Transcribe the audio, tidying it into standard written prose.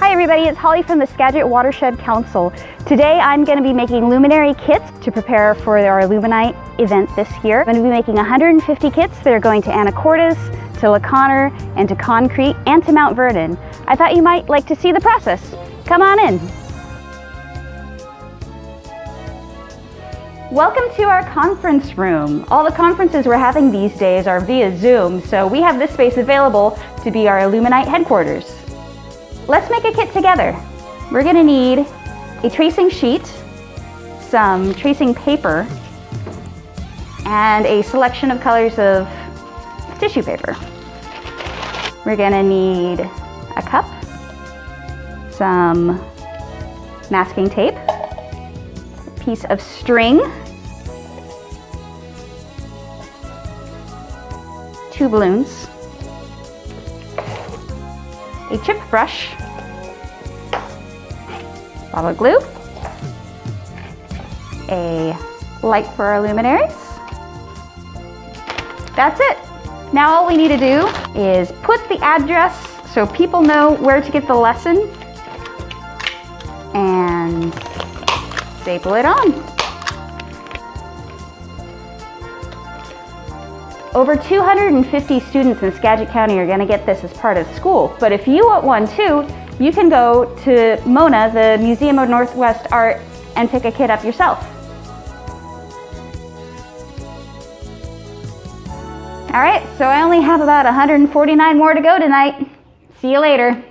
Hi everybody, it's Holly from the Skagit Watershed Council. Today I'm going to be making luminary kits to prepare for our Illuminight event this year. I'm going to be making 150 kits that are going to Anacortes, to LaConner, and to Concrete, and to Mount Vernon. I thought you might like to see the process. Come on in. Welcome to our conference room. All the conferences we're having these days are via Zoom, so we have this space available to be our Illuminight headquarters. Let's make a kit together. We're going to need a tracing sheet, some tracing paper, and a selection of colors of tissue paper. We're going to need a cup, some masking tape, a piece of string, 2 balloons, a chip brush, bottle of glue, a light for our luminaries. That's it. Now all we need to do is put the address so people know where to get the lesson and staple it on. Over 250 students in Skagit County are going to get this as part of school, but if you want one too, you can go to MONA, the Museum of Northwest Art, and pick a kit up yourself. All right, so I only have about 149 more to go tonight. See you later.